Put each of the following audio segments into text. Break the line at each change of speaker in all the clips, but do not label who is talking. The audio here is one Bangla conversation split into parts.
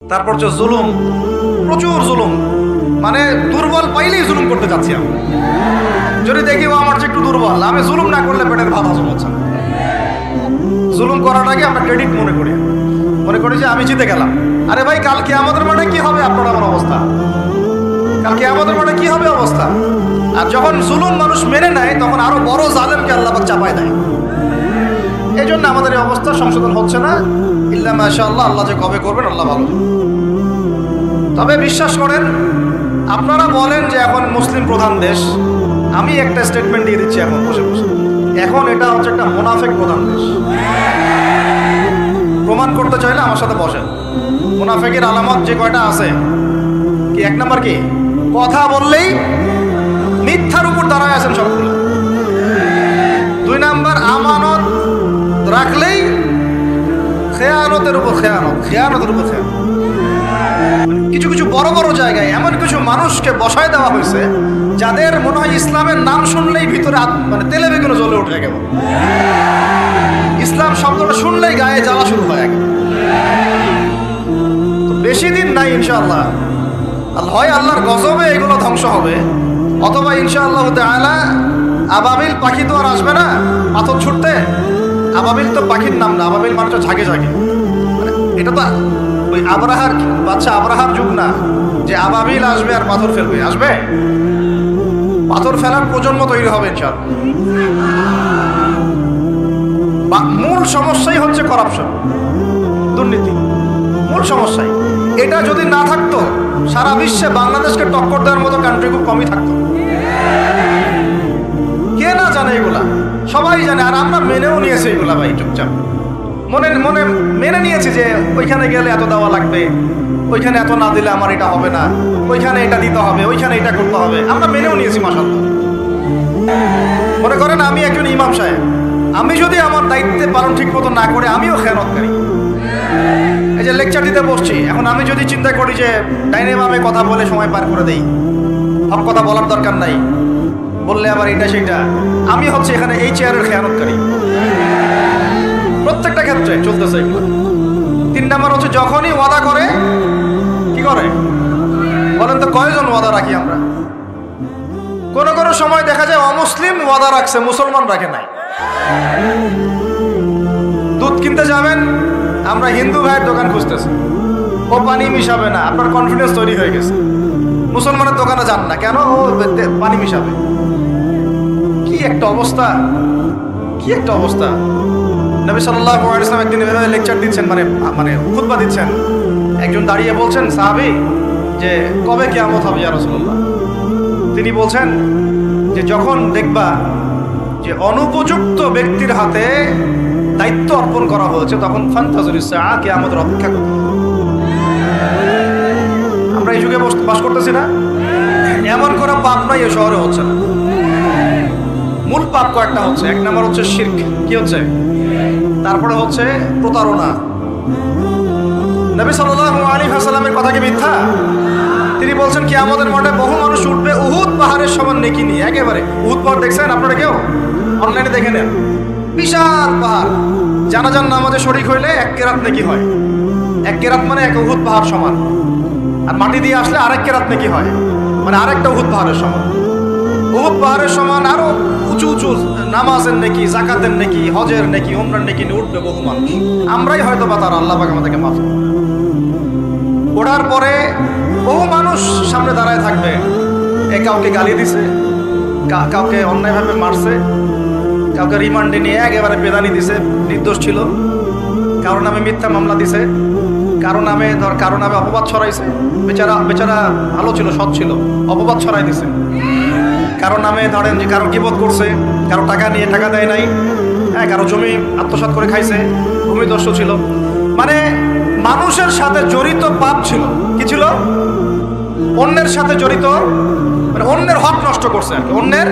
তারপর হচ্ছে জুলুম, প্রচুর জুলুম, মানে দুর্বল পাইলেই জুলুম করতে যাচ্ছি আমি। যদি দেখি ও আমার চেয়ে একটু দুর্বল, আমি জুলুম না করলে পেটের ভাত হজম হচ্ছে না। জুলুম করাটাকে আমরা ক্রেডিট মনে করি যে আমি জিতে গেলাম। আরে ভাই, কালকে আমাদের মাঠে কি হবে আপনার আমার অবস্থা? কালকে আমাদের মাঠে কি হবে অবস্থা? আর যখন জুলুম মানুষ মেনে নেয় তখন আরো বড় জালেমকে আল্লাহ পাক চাপায় দেয়। এই জন্য আমাদের এই অবস্থা সংশোধন হচ্ছে না। ইল্লা মাশাআল্লাহ, আল্লাহ যে কবে করবেন আল্লাহ ভালো। তবে বিশ্বাস করেন, আপনারা বলেন যে এখন মুসলিম প্রধান দেশ, আমি একটা স্টেটমেন্ট দিয়ে দিচ্ছি এখন বসে বসে, এখন এটা হচ্ছে একটা মুনাফিক প্রধান দেশ। প্রমাণ করতে চাইলে আমার সাথে বসেন। মুনাফিকের আলামত যে কয়টা আছে, কি এক নাম্বার কি? কথা বললেই মিথ্যার উপর দাঁড়ায় আছেন সবগুলো। দুই নাম্বার, আমানত রাখলেই খেয়ানতের উপর খেয়ানত। কিছু কিছু বড় বড় জায়গায় এমন কিছু মানুষকে বসায় দেওয়া হয়েছে যাদের মনে হয় ইসলামের নাম শুনলেই ভিতরে মানে তেলে বেগুনে জ্বলে ওঠে। কেমন ইসলাম শব্দটা শুনলেই গায়ে জ্বালা শুরু হয়। বেশি দিন নাই ইনশাআল্লাহ, হয় আল্লাহর গজবে এগুলো ধ্বংস হবে, অথবা ইনশাআল্লাহ তাআলা আবাবিল পাখি তো আর আসবে না পাথর ছুটতে। আবাবিল তো পাখির নাম না, আবাবিল মানুষের ঝাঁকে ঝাঁকে। এটা তো ওই আবরাহার বাচ্চা আবরাহার যুগ না যে আবাবিল আসবে আর পাথর ফেলবে। আসবে, পাথর ফেলার প্রজন্ম তৈরি হবে ইনশাআল্লাহ। মূল সমস্যাই হচ্ছে করাপশন, দুর্নীতি। মূল সমস্যাই এটা যদি না থাকতো, সারা বিশ্বে বাংলাদেশকে টক্কর দেওয়ার মতো কান্ট্রি খুব কমই থাকতো। কে না জানে এগুলা? সবাই জানে, আর আমরা মেনেও নিয়েছি এগুলা। ভাই চুপচাপ মনে মনে মেনে নিয়েছি যে ওইখানে গেলে এত দেওয়া লাগবে, ওইখানে এত না দিলে আমার এটা হবে না, ওইখানে এটা দিতে হবে, ওইখানে এটা করতে হবে। আমরা মেনেও নিয়েছি মাশাআল্লাহ। মনে করেন আমি একজন ইমাম সাহেব, আমি যদি আমার দায়িত্বে পালন ঠিক মতো না করে আমিও খেয়ানতকারী। এই যে লেকচার দিতে বসছি, এখন আমি যদি চিন্তা করি যে ডাইনে বামে কথা বলে সময় পার করে দেই, সব কথা বলার দরকার নাই, বললে আবার এটা সেটা, আমি হচ্ছে এখানে এই চেয়ারের খেয়ানতকারী। প্রত্যেকটা ক্ষেত্রে চলতেছে এগুলো। 3 নাম্বার হচ্ছে যখনই ওয়াদা করে, কি করে বলেন তো? কয়জন ওয়াদা রাখি আমরা? কোন কোন সময় দেখা যায় অমুসলিম ওয়াদা রাখছে, মুসলমান রাখে নাই। দুধ কিনতে যাবেন, আমরা হিন্দু ভাইয়ের দোকান খুঁজতেছি, ও পানি মিশাবে না, আপনার কনফিডেন্স তৈরি হয়ে গেছে। মুসলমানের দোকানে যান না, কেন? ও পানি মিশাবে। কি একটা অবস্থা, কি একটা অবস্থা! নবী সাল্লাল্লাহু আলাইহি ওয়াসাল্লাম একদিন এভাবে লেকচার দিচ্ছেন, মানে খুতবা দিচ্ছেন। একজন দাঁড়িয়ে বলছেন, সাহাবী, যে কবে কিয়ামত হবে ইয়া রাসূলুল্লাহ? তিনি বলছেন যে যখন দেখবা যে অনুপযুক্ত ব্যক্তির হাতে দায়িত্ব অর্পণ করা হয়েছে, তখন ফান্তাজুরিস সাআ, কিয়ামতের অপেক্ষা করতে। আমরা এই যুগে বাস করতেছি না? এমন করে পাপ নাই এই শহরে হচ্ছে না। মূল পাপ কয়েকটা হচ্ছে। 1 নাম্বার হচ্ছে শিরক। কি হচ্ছে? তারপরে হচ্ছে প্রতারণা। নবী সাল্লাল্লাহু আলাইহি ওয়াসাল্লামের কথা কি মিথ্যা? তিনি বলছেন কিয়ামতের মাঠে বহু মানুষ উঠবে উহুদ পাহাড়ের সমান নেকি নিয়ে। একেবারে উহুদ পাহাড় দেখছেন আপনারা? কেউ অনলাইনে দেখে নেন, বিশাল পাহাড়। জানাজার নামাজে শরীক হইলে 1 কেরাত নেকি হয়। 1 কেরাত মানে 1 উহুদ পাহাড় সমান। আর মাটি দিয়ে আসলে আরেক কেরাত নেকি হয়, মানে আরেকটা উহুদ পাহাড়ের সমান। উহুদ পাহাড়ের সমান আরো উঁচু উঁচু নামাজের নেকি, যাকাতের নেকি, হজের নেকি, উমরার নেকি নিয়ে উঠবে বহু মানুষ। আমরাই হয়তো বা তারা, আল্লাহ পাক আমাদেরকে মাফ করুন। ওঠার পরে বহু মানুষ সামনে দাঁড়ায় থাকবে। কাউকে গালি দিছে, কাউকে অন্যায়ভাবে মারছে, কাউকে রিমান্ডে নিয়ে একেবারে পেদানি দিছে, নির্দোষ ছিল। কারো নামে মিথ্যা মামলা দিছে, কারো নামে অপবাদ ছড়াইছে। বেচারা ভালো ছিল, সৎ ছিল, অপবাদ ছড়াই দিছে। কারো নামে ধরেন যে কারো গীবত করছে, কারো টাকা নিয়ে টাকা দেয় নাই, হ্যাঁ, কারো জমি আত্মসাৎ করে খাইছে, ভূমিদস্যু ছিল। মানে মানুষের সাথে জড়িত পাপ ছিল। কি ছিল? অন্যের সাথে জড়িত, মানে অন্যের হক নষ্ট করছে আর কি, অন্যের।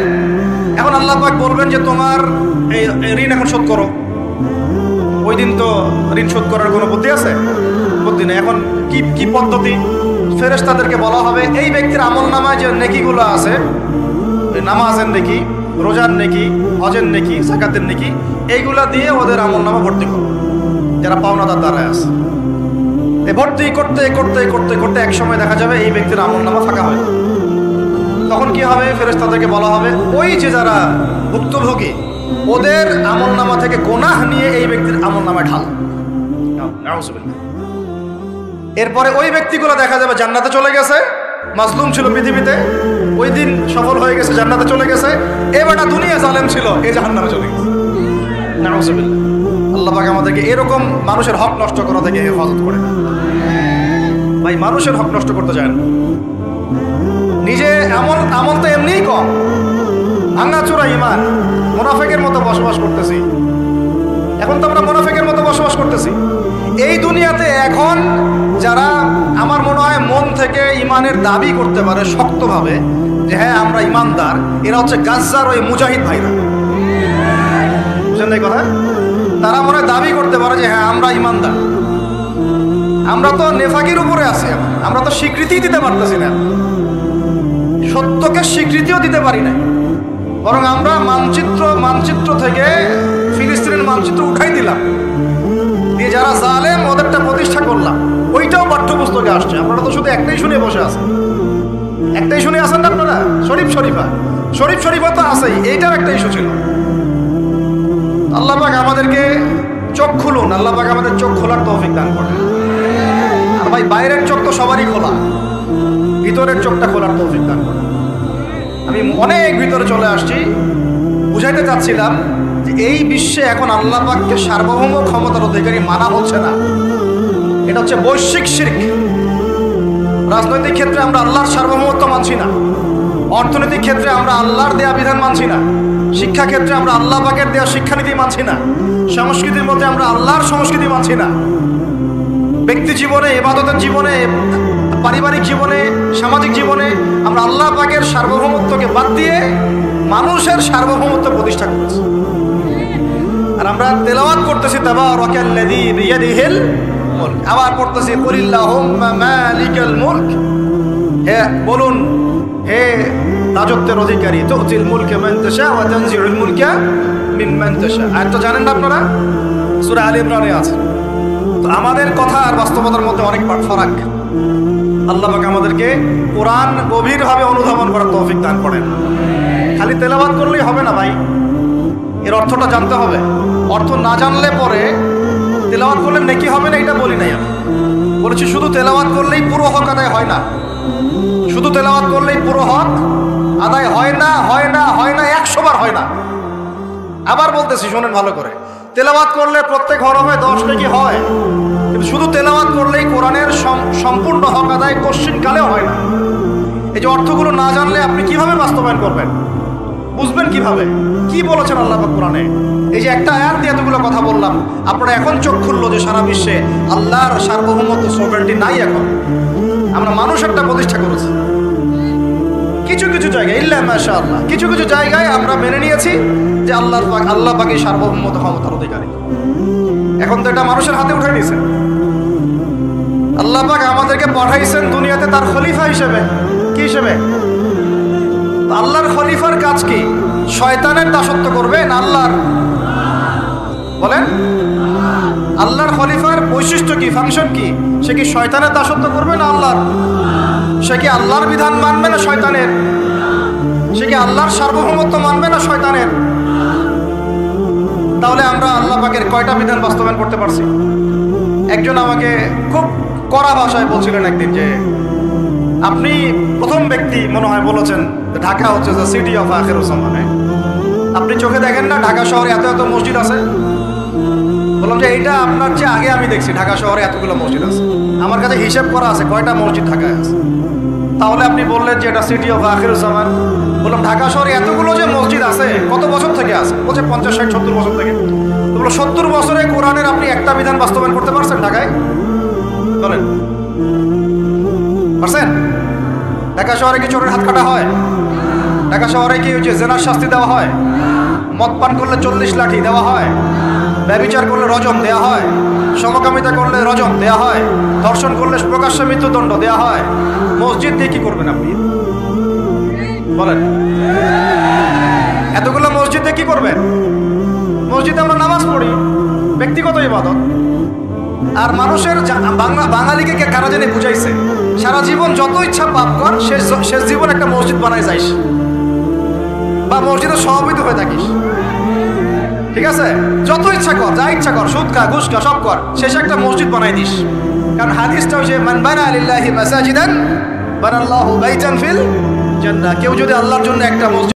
এখন আল্লাহ পাক বলবেন যে তোমার এই ঋণ এখন শোধ করো। ওই দিন তো ঋণ শোধ করার কোনো বুদ্ধি আছে? বুদ্ধি নেই। এখন কি পদ্ধতি? ফেরেশতাদেরকে বলা হবে এই ব্যক্তির আমলনামায় যে নেকিগুলো আছে, নামাজের নেকি, রোজার নেকি, হজের নেকি, যাকাতের নেকি, এইগুলা দিয়ে ওদের আমলনামা ভর্তি করো যারা পাওনাদার দ্বারায় আছে। ভর্তি করতে করতে করতে করতে এক সময় দেখা যাবে এই ব্যক্তির আমলনামা ফাঁকা হয়। তখন কি হবে? ফেরেশতাদেরকে বলা হবে ওই যে যারা ভুক্তভোগী ওদের আমলনামা থেকে গুনাহ নিয়ে এই ব্যক্তির আমলনামায় ঢাল। নাউযুবিল্লাহ। এরপরে ওই ব্যক্তিগুলো দেখা যাবে জান্নাতে চলে গেছে, মাজলুম ছিল পৃথিবীতে, ওই দিন সফল হয়ে গেছে, জান্নাতে চলে গেছে। এবারটা দুনিয়া জালেম ছিল, এই জাহান্নামে চলে গেছে। নাউযুবিল্লাহ। আল্লাহ পাক আমাদেরকে এরকম মানুষের হক নষ্ট করা থেকে হেফাজত করে। ভাই মানুষের হক নষ্ট করতে যায় না। নিজে আমল তো এমনিই কম, ভাঙাচোরা ঈমান, মুনাফিকের মতো বসবাস করতেছি। এখন তো আমরা মুনাফিকের মতো বসবাস করতেছি এই দুনিয়াতে। এখন যারা আমার মনে হয় মন থেকে ঈমানের দাবি করতে পারে শক্তভাবে যে হ্যাঁ আমরা ঈমানদার, এরা হচ্ছে গাজ্জার ওই মুজাহিদ ভাইরা। বুঝলেন এই কথা? তারা মনে হয় দাবি করতে পারে যে হ্যাঁ আমরা ঈমানদার। আমরা তো নেফাকির উপরে আছি, আমরা তো স্বীকৃতি দিতে পারতেছি না, সত্যকে স্বীকৃতিও দিতে পারি না। বরং আমরা মানচিত্র থেকে ফিলিস্তিনের মানচিত্র উঠাই দিলাম, দিয়ে যারা জালেম ওদেরটা প্রতিষ্ঠা করলাম। ওইটাও পাঠ্যপুস্তকে আসছে। আপনারা তো শুধু একটাই শুনে বসে আছেন, একটাই শুনে আছেন না আপনারা? শরীফ শরীফা তো আছেই, এইটাও একটা ইস্যু ছিল। আল্লাহ পাক আমাদেরকে চোখ খুলুন, আল্লাহ পাক আমাদের চোখ খোলার তৌফিক দান করেন। আর ভাই বাইরের চোখ তো সবারই খোলা, ভিতরের চোখটা খোলার তৌফিক দান করেন। আমি অনেক ভিতরে চলে আসছি, বুঝাইতে চাচ্ছিলাম যে এই বিশ্বে এখন আল্লাহ পাককে সার্বভৌম ক্ষমতার অধিকারী মানা হচ্ছে না। এটা হচ্ছে বৈশ্বিক শিরক। রাজনৈতিক ক্ষেত্রে আমরা আল্লাহর সার্বভৌমত্ব মানছি না, অর্থনৈতিক ক্ষেত্রে আমরা আল্লাহর দেয়া বিধান মানছি না, শিক্ষা ক্ষেত্রে আমরা আল্লাহ পাকের দেয়া শিক্ষানীতি মানছি না, সংস্কৃতির মধ্যে আমরা আল্লাহর সংস্কৃতি মানছি না, ব্যক্তি জীবনে, ইবাদতের জীবনে, পারিবারিক জীবনে, সামাজিক জীবনে আমরা আল্লাহ পাকের সার্বভৌমত্বকে বাদ দিয়ে মানুষের সার্বভৌমত্ব প্রতিষ্ঠা করেছি। আর আমরা তেলাওয়াত করতেছি তাবারাকাল্লাযী বিয়াদিহিল মুলক, আবার পড়তেছি কুলিল্লাহুম্মা মালিকাল মুলক, হে বলুন হে রাজত্বের অধিকারী, তুতিল মুলকা মান তাশা ওয়া তানজিউল মুলকা মিম্মান তাশা। আর তো জানেন না আপনারা, সূরা আলে ইমরানে আছে। তো আমাদের কথা আর বাস্তবতার মধ্যে অনেক ফারাক। আল্লাহ পাক আমাদেরকে কোরআন গভীরভাবে অনুধাবন করার তৌফিক দান করেন। খালি তেলাওয়াত করলেই হবে না ভাই, এর অর্থটা জানতে হবে। অর্থ না জানলে পরে তেলাওয়াত করলে নেকি হবে না, এটা বলি নাই আমি। বলেছি শুধু তেলাওয়াত করলেই পুরো হক আদায় হয় না, শুধু তেলাওয়াত করলেই পুরো হক আদায় হয় না, 100 বার হয় না। আবার বলতেছি শোনেন ভালো করে, তেলাওয়াত করলে প্রত্যেক হরফে 10 নেকি হয়, কিন্তু শুধু তেলাওয়াত করলেই কোরআনের সম্পূর্ণ হক আদায় কোশ্চিনকালেও হয় না। এই যে অর্থগুলো না জানলে আপনি কিভাবে বাস্তবায়ন করবেন, বুঝবেন কিভাবে কি বলেছেন আল্লাহ পাক কোরআনে? এই যে একটা আয়াত দিয়ে এতগুলো কথা বললাম, আপনারা এখন চোখ খুললো যে সারা বিশ্বে আল্লাহর সার্বভৌমত্ব সভরেন্টি নাই। এখন আমরা মানুষ একটা প্রতিষ্ঠা করেছি কিছু কিছু জায়গায়, ইল্লা মাশাআল্লাহ, কিছু কিছু জায়গায় আমরা মেনে নিয়েছি যে আল্লাহ পাকের সার্বভৌমত্ব ক্ষমতার অধিকারী। এখন তো এটা মানুষের হাতে উঠে নিয়েছেন। আল্লাহ পাক আমাদেরকে পাঠাইছেন দুনিয়াতে তার খলিফা হিসেবে। কি হিসেবে? আল্লাহর খলিফার কাজ কি? শয়তানের দাসত্ব করবে না আল্লাহর? বলেন, আল্লাহর খলিফার বৈশিষ্ট্য কি, ফাংশন কি? সে কি শয়তানের দাসত্ব করবে না আল্লাহর? সে কি আল্লাহর বিধান মানবে না শয়তানের? সে কি আল্লাহর সার্বভৌমত্ব মানবে না শয়তানের? তাহলে আমরা আল্লাহ পাকের কয়টা বিধান বাস্তবায়ন করতে পারছি? একজন আমাকে খুব কড়া ভাষায় বলছিলেন একদিন যে আপনি প্রথম ব্যক্তি মনে হয় বলেছেন ঢাকা হচ্ছে যে সিটি অফ আখিরুজ জামানে। আপনি চোখে দেখেন না ঢাকা শহরে এত এত মসজিদ আছে? বললাম যে এইটা আপনার চেয়ে আগে আমি দেখছি ঢাকা শহরে এতগুলো মসজিদ আছে। আমার কাছে হিসাব করা আছে কয়টা মসজিদ ঢাকায় আছে। তাহলে আপনি বললেন যে এটা সিটি অফ আখিরুজ জামান। বললাম ঢাকা শহরে এতগুলো যে মসজিদ আছে কত বছর থেকে আছে? বলছে 50, 60, 70 বছর থেকে। তো বলো 70 বছরে কোরআনের আপনি একটা বিধান বাস্তবায়ন করতে পারছেন ঢাকায়? বলেন পারছেন? ঢাকা শহরে কি চোরের হাত কাটা হয়? ঢাকা শহরে কি ওই যে জেনার শাস্তি দেওয়া হয়? মদ পান করলে 40 লাঠি দেওয়া হয়? ব্যভিচার করলে রজম দেওয়া হয়? সমকামিতা করলে রজম দেওয়া হয়? ধর্ষণ করলে প্রকাশ্য মৃত্যুদণ্ড দেওয়া হয়? মসজিদ দিয়ে কি করবেন আপনি? বলেন, এতগুলো মসজিদ দিয়ে কি করবেন? মসজিদে আমরা নামাজ পড়ি, ব্যক্তিগত ইবাদত। আর মানুষের বাঙালিকে কারা জানে বুঝাইছে, সারা জীবন যত ইচ্ছা পাপ কর, শেষ জীবন একটা মসজিদ বানাই যাইস বা মসজিদের সভাপতি হয়ে থাকিস, ঠিক আছে? যত ইচ্ছা কর, যা ইচ্ছা কর, সুদ খা, ঘুষ খা, সব কর, শেষে একটা মসজিদ বানাই দিস। কারণ হাদিসটা হচ্ছে মান বানা লিল্লাহি মাসাজিদান বানাল্লাহু বাইতান ফিল জান্নাহ। কেউ যদি আল্লাহর জন্য একটা মসজিদ